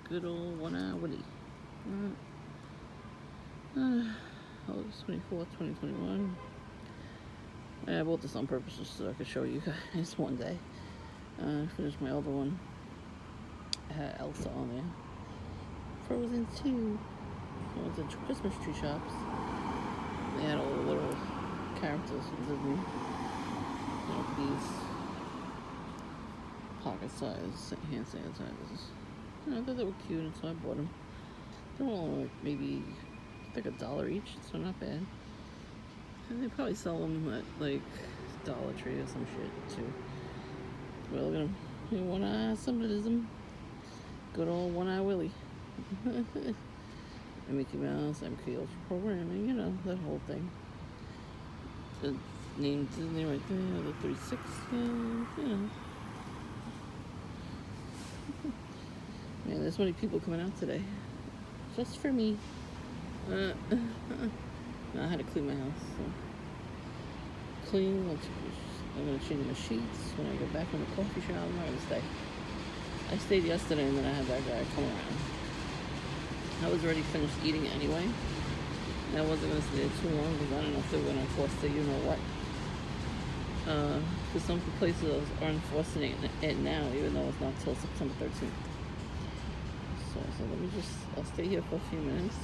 Good old one-eye Willy. August 24th, 2021. I bought this on purpose just so I could show you guys one day. Finished my other one. I had Elsa on there. Frozen 2. I went to Christmas tree shops. They had all the little characters from Disney. These pocket-sized hand sanitizers. I thought they were cute, and so I bought them. They're all like maybe like $1 each, so not bad. And they probably sell them at like Dollar Tree or some shit too. Well, look at them. One-eye symbolism. Good old one-eye Willy. And Mickey Mouse, MKL programming, that whole thing. The name Disney right there, the 360, Man, there's so many people coming out today. Just for me. I had to clean my house. So. Clean. I'm going to change my sheets when I go back from the coffee shop. I'm not going to stay. I stayed yesterday and then I had that guy come around. I was already finished eating anyway. And I wasn't going to stay there too long because I don't know if they were going to enforce the you-know-what. Because some places are enforcing it now, even though it's not till September 13th. So I'll stay here for a few minutes,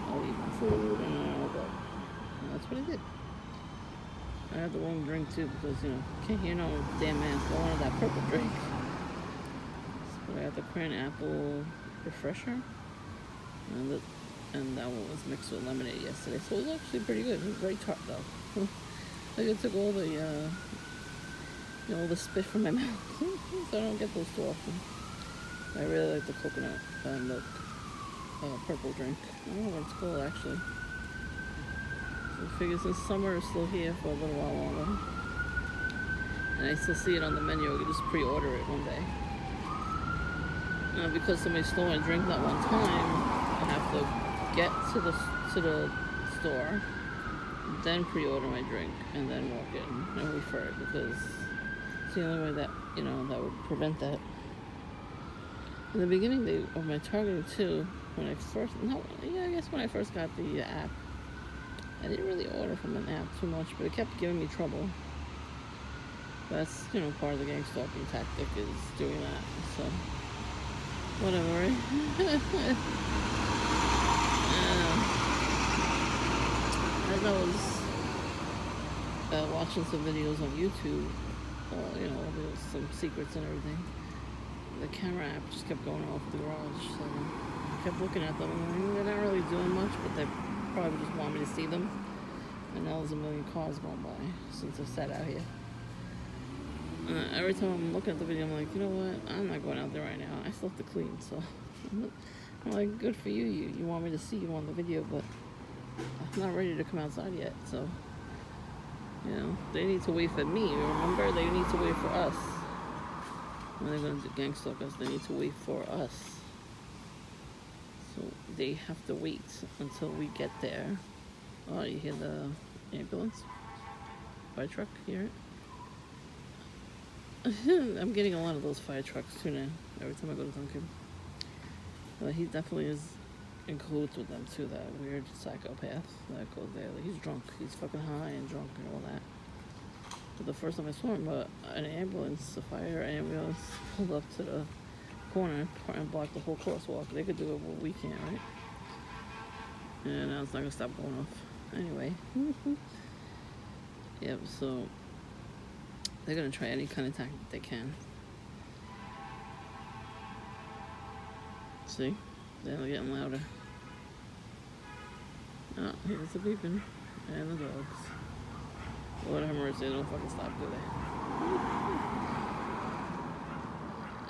I'll eat my food and I'll go. And that's what I did. I had the wrong drink too because, can't hear no damn man. So I wanted that purple drink. So I got the cran apple refresher. And that one was mixed with lemonade yesterday. So it was actually pretty good. It was very tart though. Like it took all the, all the spit from my mouth. So I don't get those too often. I really like the coconut milk purple drink. I don't know what it's called actually. So I figure since summer is still here for a little while longer, and I still see it on the menu, I could just pre-order it one day. Because somebody stole my drink that one time, I have to get to the store, then pre-order my drink, and then walk in and wait for it because it's the only way that that would prevent that. In the beginning of my targeting too, when I first got the app, I didn't really order from an app too much, but it kept giving me trouble. That's, part of the gang stalking tactic is doing that, so whatever, right? As I was watching some videos on YouTube, there's some secrets and everything. The camera app just kept going off the garage, so I kept looking at them and they're not really doing much, but they probably just want me to see them. And now there's a million cars going by since I sat out here. Every time I'm looking at the video, I'm like, you know what? I'm not going out there right now. I still have to clean, so I'm like, good for you. You want me to see you on the video, but I'm not ready to come outside yet, so they need to wait for me. Remember, they need to wait for us. When they're going to gang stalk us, they need to wait for us. So they have to wait until we get there. Oh, you hear the ambulance? Fire truck, hear it? I'm getting a lot of those fire trucks too now, every time I go to Dunkin'. He definitely is in cahoots with them too, that weird psychopath that goes there. He's drunk, he's fucking high and drunk and all that. But the first time I saw him, a fire ambulance pulled up to the corner and blocked the whole crosswalk. They could do it, but we can't, right? And now it's not gonna stop going off. Anyway. Yep, so they're gonna try any kind of tactic they can. See? They're getting louder. Oh, here's the beeping. And the dogs. Lord have mercy, they don't fucking stop, do they?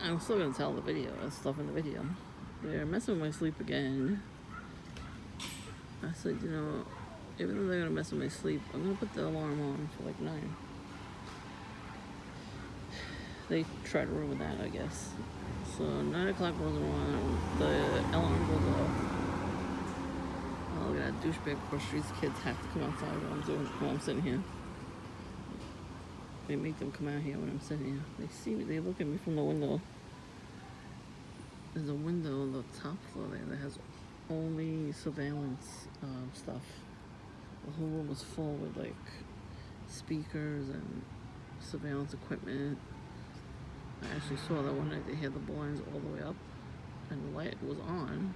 I'm still gonna tell the video, stuff in the video. They're messing with my sleep again. I said, even though they're gonna mess with my sleep, I'm gonna put the alarm on for like 9. They try to ruin that, I guess. So 9 o'clock rolls around, the alarm goes off. Oh, look at that douchebag across the streets. Kids have to come outside while I'm sitting here. They make them come out here when I'm sitting here. They see me, they look at me from the window. there's a window on the top floor there that has only surveillance stuff. The whole room was full with like speakers and surveillance equipment. I actually saw that one night they had the blinds all the way up and the light was on.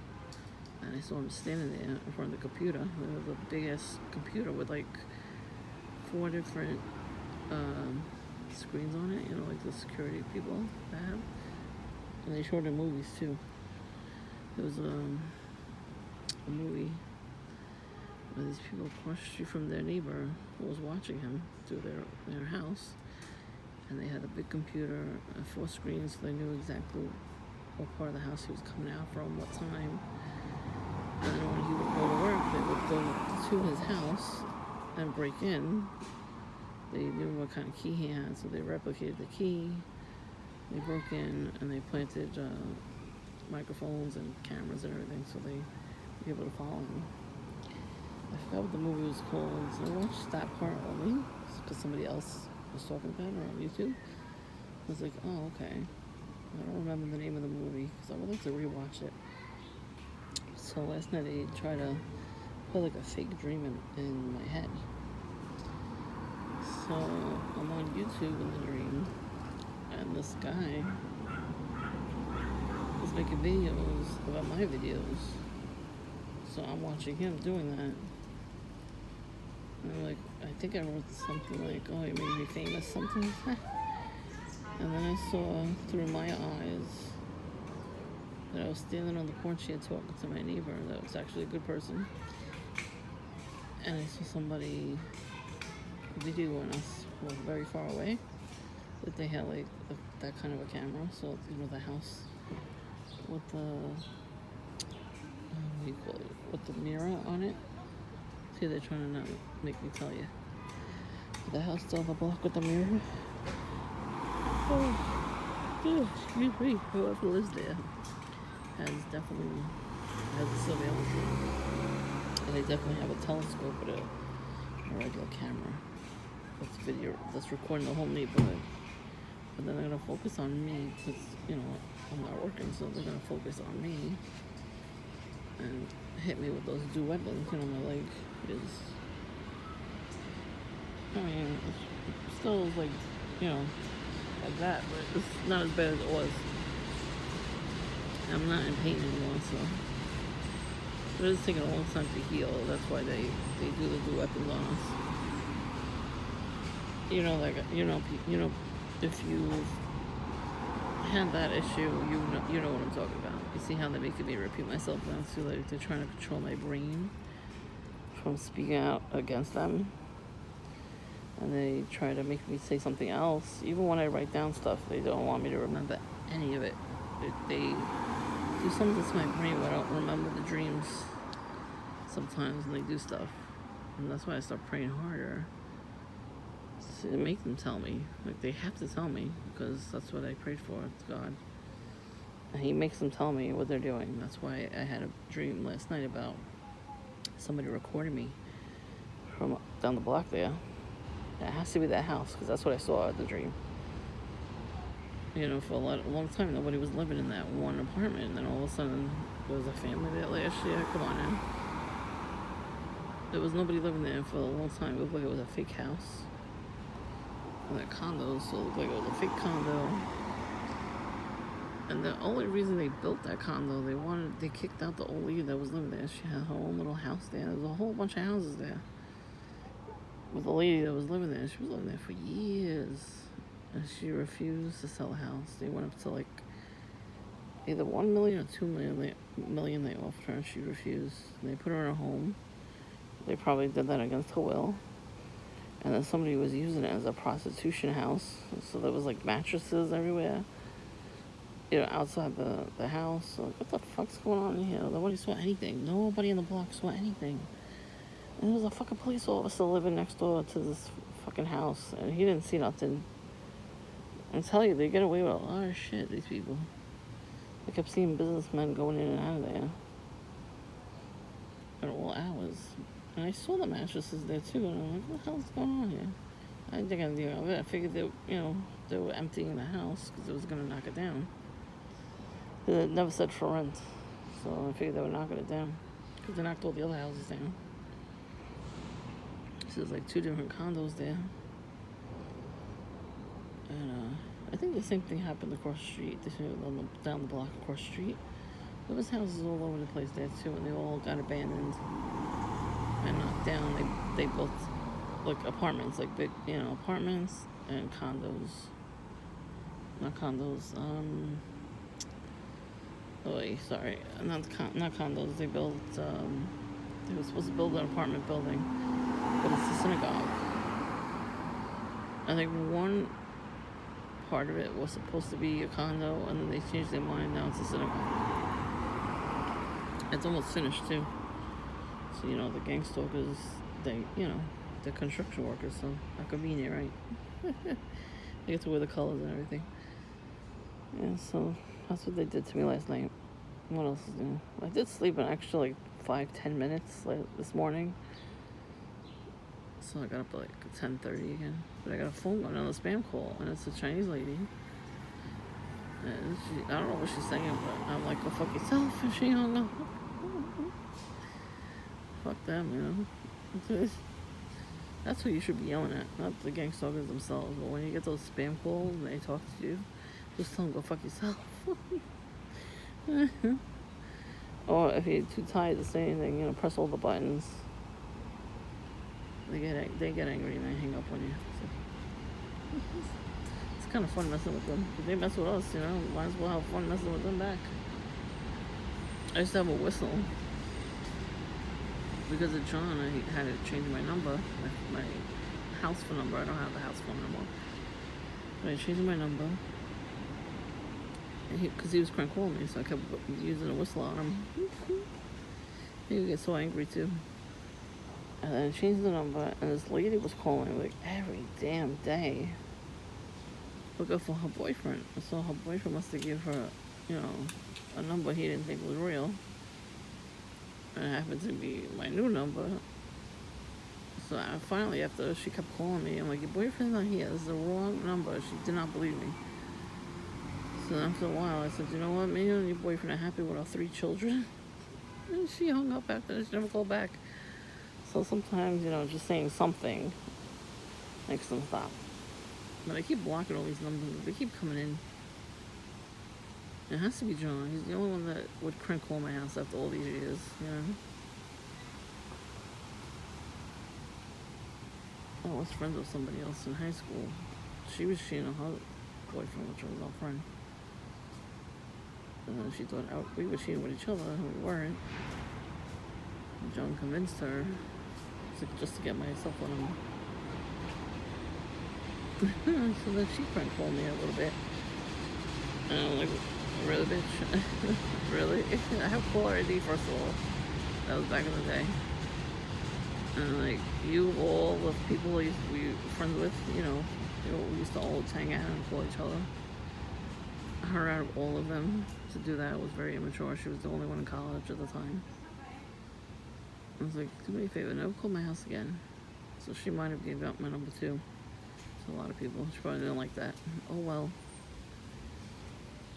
And I saw him standing there in front of the computer. There was the biggest computer with like 4 different screens on it, you know, like the security people have. And they showed him movies too. There was a movie where these people across the street from their neighbor who was watching him through their house. And they had a big computer and 4 screens, so they knew exactly what part of the house he was coming out from, what time. And then when he would go to work, they would go to his house and break in. They knew what kind of key he had, so they replicated the key. They broke in and they planted microphones and cameras and everything, so they were able to follow him. I forgot what the movie was called, so I watched that part only because somebody else was talking about it on YouTube. I was like, oh, okay. I don't remember the name of the movie because I would like to rewatch it. So last night I tried to put like a fake dream in my head. So I'm on YouTube in the dream, and this guy is making videos about my videos. So I'm watching him doing that. And I'm like, I think I wrote something like, oh, you made me famous, something like that. And then I saw through my eyes that I was standing on the porch here talking to my neighbor that was actually a good person. And I saw somebody videoing us from very far away. That they had like that kind of a camera. So, you know, the house with the, what do you call it? With the mirror on it. See, they're trying to not make me tell you. The house down the block with the mirror. Oh, excuse me. Whoever lives there definitely has a surveillance room. And they definitely have a telescope with a regular camera that's recording the whole neighborhood. But then they're gonna focus on me because, you know, I'm not working, so they're gonna focus on me and hit me with those two weapons. You know, my leg is, I mean, it's still like, you know, like that, but it's not as bad as it was. I'm not in pain anymore, so but it's taking a long time to heal. That's why they do the two weapons on us. You know, like if you had that issue, you know what I'm talking about. You see how they're making me repeat myself now too? Like they're trying to control my brain from speaking out against them, and they try to make me say something else. Even when I write down stuff, they don't want me to remember any of it. They do something to my brain where I don't remember the dreams sometimes when they do stuff, and that's why I start praying harder to make them tell me. Like they have to tell me because that's what I prayed for, God. And He makes them tell me what they're doing. That's why I had a dream last night about somebody recording me from down the block there. It has to be that house because that's what I saw in the dream. You know, for a long time, nobody was living in that one apartment, and then all of a sudden, there was a family there last year. Come on now. There was nobody living there for a long time. It looked like it was a fake house. And that condo, so it looked like it was a fake condo. And the only reason they built that condo, they kicked out the old lady that was living there. She had her own little house there. There was a whole bunch of houses there. With the lady that was living there, she was living there for years. And she refused to sell the house. They went up to like either $1 million or $2 million they offered her, and she refused. And they put her in a home. They probably did that against her will. And then somebody was using it as a prostitution house. So there was like mattresses everywhere, you know, outside the house. So like, what the fuck's going on in here? Nobody saw anything. Nobody in the block saw anything. And there was a fucking police officer living next door to this fucking house, and he didn't see nothing. I tell you, they get away with a lot of shit, these people. I kept seeing businessmen going in and out of there at all hours. And I saw the mattresses there too, and I'm like, what the hell's going on here? I didn't think I knew. I figured they were emptying the house because it was going to knock it down. It never said for rent. So I figured they would knock it down. Because they knocked all the other houses down. So there's like 2 different condos there. And I think the same thing happened across the street. Down the block across the street. There was houses all over the place there too, and they all got abandoned and knocked down. They built like apartments, like big, apartments and condos. Not condos. Sorry, not condos. They built. They were supposed to build an apartment building, but it's a synagogue. I think one part of it was supposed to be a condo, and then they changed their mind. Now it's a synagogue. It's almost finished too. So the gang stalkers, they're construction workers, so not convenient, right? They get to wear the colors and everything. Yeah, so that's what they did to me last night. What else is new? I did sleep an extra like 5-10 minutes this morning. So I got up at like 10:30 again. But I got a phone going on a spam call, and it's a Chinese lady. And I don't know what she's saying, but I'm like, go fuck yourself, and she hung up. Fuck them, That's who you should be yelling at, not the gang stalkers themselves. But when you get those spam calls and they talk to you, just tell them, go fuck yourself. Or if you're too tired to say anything, press all the buttons. They get angry and they hang up on you. So, it's kind of fun messing with them. If they mess with us, might as well have fun messing with them back. I used to have a whistle. Because of John, I had to change my number, my house phone number. I don't have the house phone anymore. But I changed my number. Because he was crank calling me, so I kept using a whistle on him. He would get so angry too. And then I changed the number, and this lady was calling like every damn day. Looking for her boyfriend. So her boyfriend must have given her, a number he didn't think was real. And it happened to be my new number. So I finally, after she kept calling me, I'm like, your boyfriend's not here. This is the wrong number. She did not believe me. So after a while, I said, you know what? Me and your boyfriend are happy with our 3 children. And she hung up after that. She never called back. So sometimes, just saying something makes them stop. But I keep blocking all these numbers. They keep coming in. It has to be John. He's the only one that would crank call my house after all these years, I was friends with somebody else in high school. She was cheating on her boyfriend, which was our friend. And then she thought we were cheating with each other, and we weren't. And John convinced her just to get my cell phone number. So then she prank called me a little bit. And I'm like, really, bitch? Really? I have caller ID, first of all. That was back in the day. And like, you, all the people we were friends with, we used to always hang out and call each other. Her, out of all of them, to do that was very immature. She was the only one in college at the time. I was like, do me a favor, never call my house again. So she might have given up my number too. To a lot of people. She probably didn't like that. Oh well.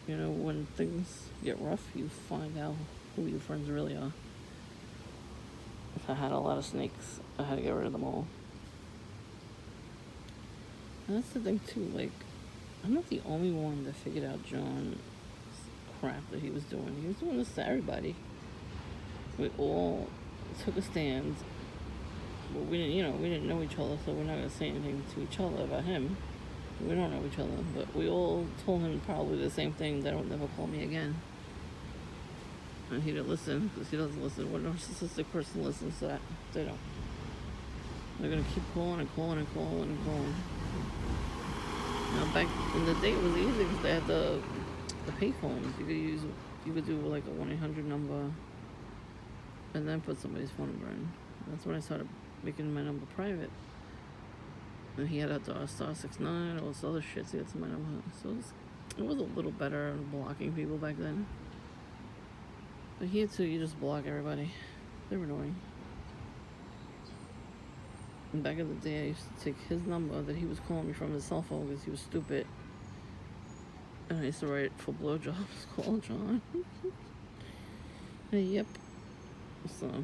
When things get rough, you find out who your friends really are. I had a lot of snakes. I had to get rid of them all. And that's the thing too, like, I'm not the only one that figured out John's crap that he was doing. He was doing this to everybody. We all took a stand. But we didn't know each other, so we're not going to say anything to each other about him. We don't know each other, but we all told him probably the same thing, that don't never call me again. And he didn't listen, because he doesn't listen. What narcissistic person listens to that? They don't. They're going to keep calling and calling and calling and calling. Back in the day, it was easy because they had the payphones. You could do like a 1-800 number and then put somebody's phone number in. That's when I started making my number private. And he had a *69, all this other shit to get to my number. So it was a little better at blocking people back then. But here too, you just block everybody. They're annoying. And back in the day, I used to take his number that he was calling me from his cell phone because he was stupid. And I used to write for blowjobs. Call John. Yep. So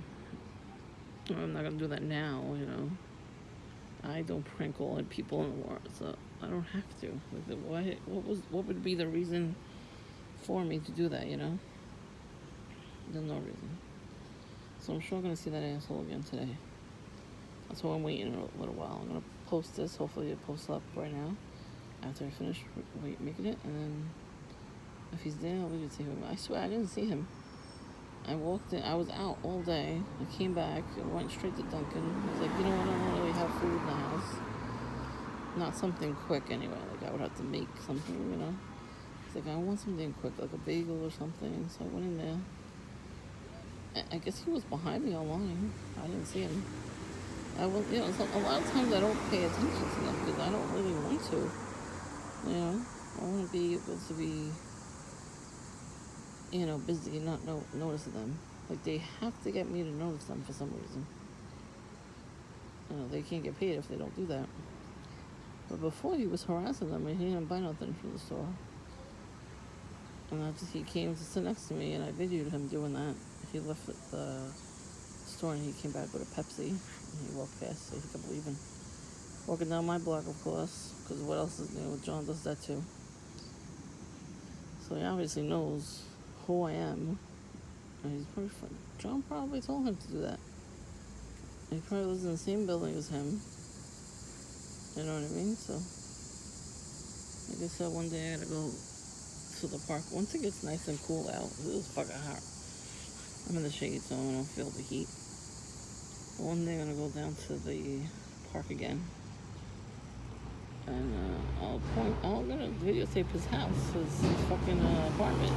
I'm not gonna do that now. I don't prank call people in the world, so I don't have to. Like, what would be the reason for me to do that? There's no reason. So I'm sure I'm gonna see that asshole again today. That's why I'm waiting a little while. I'm gonna post this. Hopefully it posts up right now after I finish making it, and then if he's there, I'll leave it to him. I swear I didn't see him. I walked in. I was out all day. I came back. I went straight to Dunkin'. I was like, I don't really have food in the house. Not something quick anyway. Like I would have to make something. It's like I want something quick, like a bagel or something. So I went in there. I guess he was behind me online. I didn't see him. I will, so a lot of times I don't pay attention to them because I don't really want to. I want to be able to be, busy and not notice them. Like they have to get me to notice them for some reason. They can't get paid if they don't do that. But before he was harassing them and he didn't buy nothing from the store. And he came to sit next to me and I videoed him doing that. He left at the store and he came back with a Pepsi. And he walked past so he kept leaving. Walking down my block, of course, because what else is new? John does that too. So he obviously knows who I am. And he's probably John probably told him to do that. He probably lives in the same building as him. You know what I mean? So, like I said, one day I gotta go to the park. Once it gets nice and cool out, it was fucking hot. I'm in the shade, so I don't feel the heat. One day I'm gonna go down to the park again. And I'm gonna videotape his house, his fucking apartment.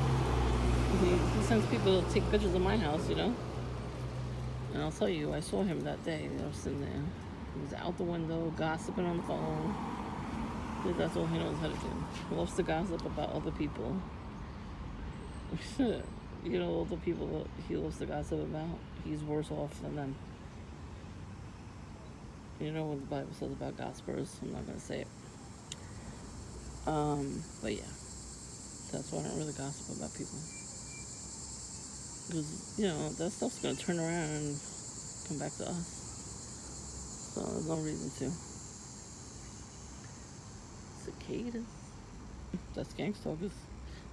He sends people to take pictures of my house, And I'll tell you, I saw him that day. I was sitting there. He was out the window, gossiping on the phone. That's all he knows how to do. He loves to gossip about other people. All the people that he loves to gossip about, he's worse off than them. You know what the Bible says about gossipers. I'm not going to say it. But yeah. That's why I don't really gossip about people. Because, that stuff's going to turn around and come back to us. So there's no reason to. Cicadas. That's gangstalkers.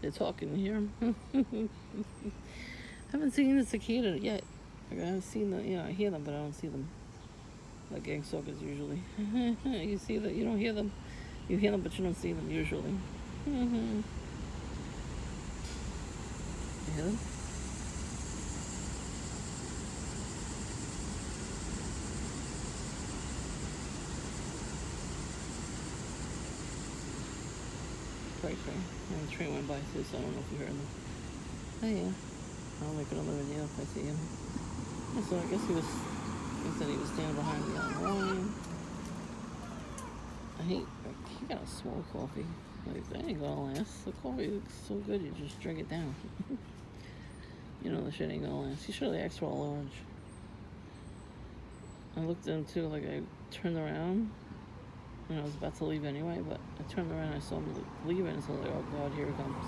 They're talking, you hear them? I haven't seen the cicada yet. Like, I haven't seen I hear them, but I don't see them. Like gangstalkers usually. You see that, you don't hear them. You hear them, but you don't see them usually. You hear them? Right. And the train went by too, so I don't know if you heard them. Oh yeah. I'll make another video if I see him. So I guess he said he was standing behind me on the line. He got a small coffee. Like, that ain't gonna last. The coffee looks so good, you just drink it down. The shit ain't gonna last. You should have asked for a large. I looked into, I turned around. And I was about to leave anyway, but I turned around and I saw him leaving, so I was like, oh God, here he comes.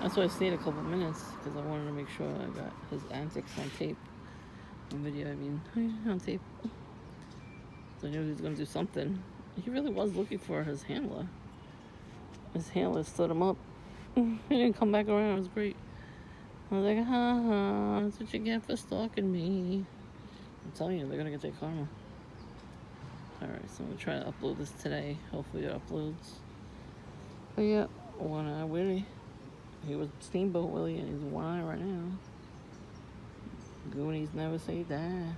That's why I stayed a couple minutes, because I wanted to make sure I got his antics on tape. On video, on tape. So I knew he was going to do something. He really was looking for his handler. His handler stood him up. He didn't come back around, it was great. I was like, that's what you get for stalking me. I'm telling you, they're going to get their karma. Alright, so I'm going to try to upload this today. Hopefully it uploads. But yeah, one eye Willy. He was Steamboat Willy and he's one eye right now. Goonies never say die.